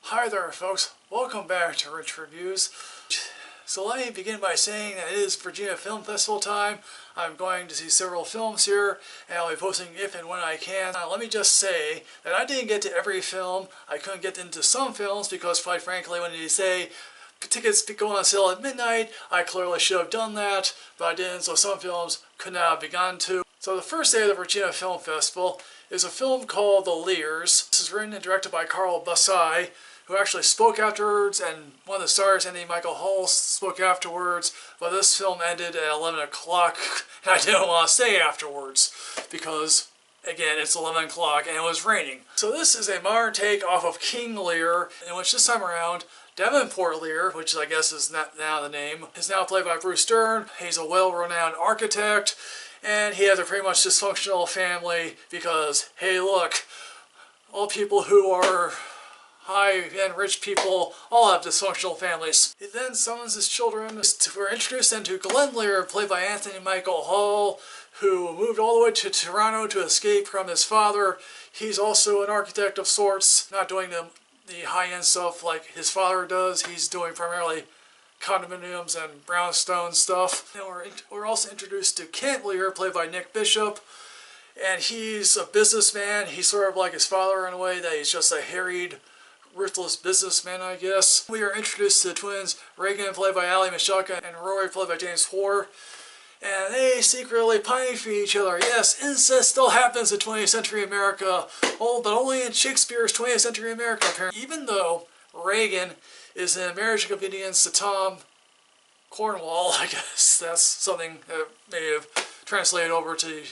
Hi there folks, welcome back to Rich Reviews. So let me begin by saying that it is Virginia Film Festival time. I'm going to see several films here and I'll be posting if and when I can. Now, let me just say that I didn't get to every film. I couldn't get into some films because quite frankly when they say tickets go on sale at midnight, I clearly should have done that, but I didn't, so some films could not have begun to. So the first day of the Virginia Film Festival is a film called The Lears. This is written and directed by Carl Bassai, who actually spoke afterwards, and one of the stars, Andy Michael Hall, spoke afterwards, but this film ended at 11 o'clock, and I didn't want to stay afterwards, because, again, it's 11 o'clock, and it was raining. So this is a modern take off of King Lear, in which this time around, Davenport Lear, which I guess is not now the name, is now played by Bruce Dern. He's a well-renowned architect, and he has a pretty much dysfunctional family, because, hey look, all people who are high-end rich people all have dysfunctional families. He then summons his children. We're introduced into Glenn Lear, played by Anthony Michael Hall, who moved all the way to Toronto to escape from his father. He's also an architect of sorts, not doing the high-end stuff like his father does. He's doing primarily condominiums and brownstone stuff. And we're also introduced to Kent Lear, played by Nick Bishop. And he's a businessman. He's sort of like his father in a way that he's just a harried, ruthless businessman, I guess. We are introduced to the twins, Reagan, played by Ali Michalka, and Rory, played by James Hoare. And they secretly pine for each other. Yes, incest still happens in 20th century America, but only in Shakespeare's 20th century America, apparently. Even though Reagan is in a marriage convenience to Tom Cornwall, I guess that's something that may have translated over to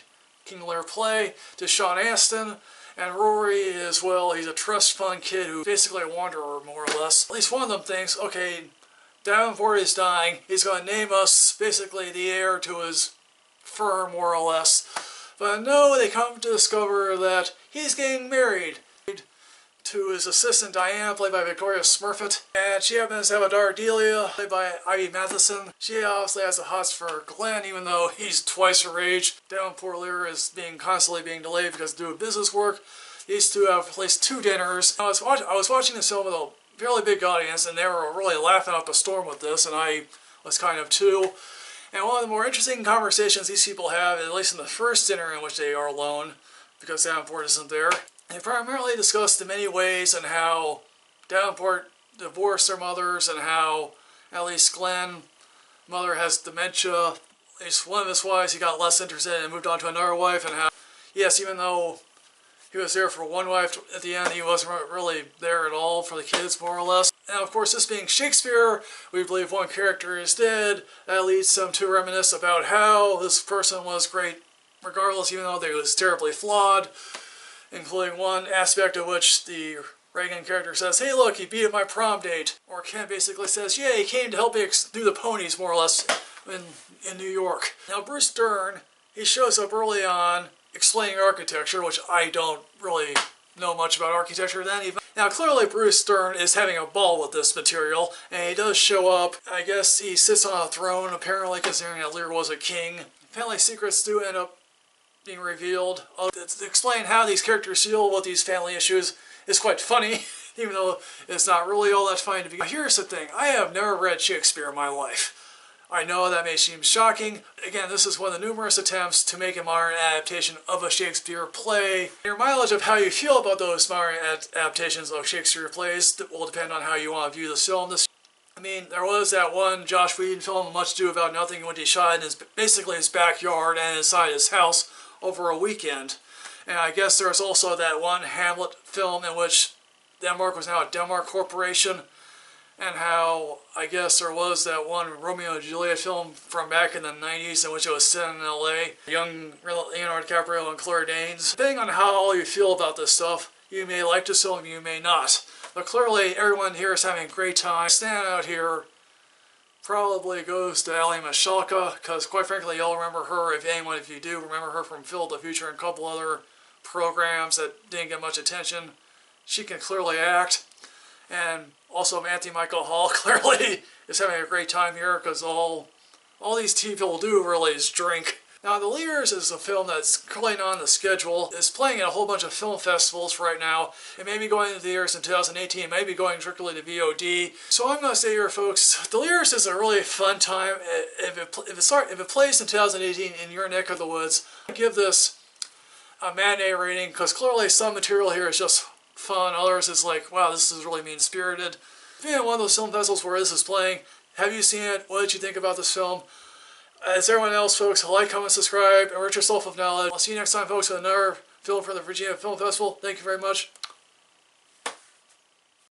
King Lear play, to Sean Astin. And Rory is, well, he's a trust fund kid who's basically a wanderer, more or less. At least one of them thinks, okay, Davenport is dying. He's going to name us basically the heir to his firm, more or less. But no, they come to discover that he's getting married to his assistant Diana, played by Victoria Smurfett. And she happens to have a daughter, Delia, played by Ivy Matheson. She obviously has a hots for Glenn, even though he's twice her age. Davenport Lear is constantly being delayed because due to business work. These two have at least 2 dinners. I was watching this film with a fairly big audience, and they were really laughing up a storm with this, and I was kind of too. And one of the more interesting conversations these people have, at least in the first dinner in which they are alone, because Davenport isn't there, they primarily discuss the many ways and how Davenport divorced their mothers and how at least Glenn's mother has dementia. At least one of his wives he got less interested in and moved on to another wife, and how, yes, even though he was there for one wife at the end, he wasn't really there at all for the kids, more or less. And of course, this being Shakespeare, we believe one character is dead. That leads them to reminisce about how this person was great regardless, even though they was terribly flawed. Including one aspect of which the Reagan character says, hey look, he beat at my prom date. Or Ken basically says, yeah, he came to help me do the ponies, more or less, in New York. Now Bruce Dern, he shows up early on explaining architecture, which I don't really know much about architecture then even. Now clearly Bruce Dern is having a ball with this material, and he does show up. I guess he sits on a throne, apparently, considering that Lear was a king. Family secrets do end up being revealed. To explain how these characters deal with these family issues is quite funny, even though it's not really all that funny to begin. Here's the thing, I have never read Shakespeare in my life. I know that may seem shocking. Again, this is one of the numerous attempts to make a modern adaptation of a Shakespeare play. Your mileage of how you feel about those modern adaptations of Shakespeare plays will depend on how you want to view this film. I mean, there was that one Joss Whedon film, Much Ado About Nothing, when he shot in basically his backyard and inside his house over a weekend. And I guess there's also that one Hamlet film in which Denmark was now a Denmark corporation, and how I guess there was that one Romeo and Juliet film from back in the 90s in which it was set in LA. Young Leonardo DiCaprio and Claire Danes. Depending on how you feel about this stuff, you may like this film, you may not. But clearly everyone here is having a great time. Standout here probably goes to Ali Michalka, because quite frankly you'll remember her, if anyone, if you do, remember her from Phil the Future and a couple other programs that didn't get much attention. She can clearly act. And also Anthony Michael Hall clearly is having a great time here, because all these TV people do really is drink. Now, The Lears is a film that's currently on the schedule. It's playing at a whole bunch of film festivals right now. It may be going to theaters in 2018. It may be going strictly to VOD. So I'm going to say here, folks, The Lears is a really fun time. If it plays in 2018 in your neck of the woods, I give this a matinee rating, because clearly some material here is just fun. Others is like, wow, this is really mean-spirited. If you're at one of those film festivals where this is playing, have you seen it? What did you think about this film? As everyone else, folks, like, comment, subscribe, enrich yourself with knowledge. I'll see you next time, folks, with another film from the Virginia Film Festival. Thank you very much.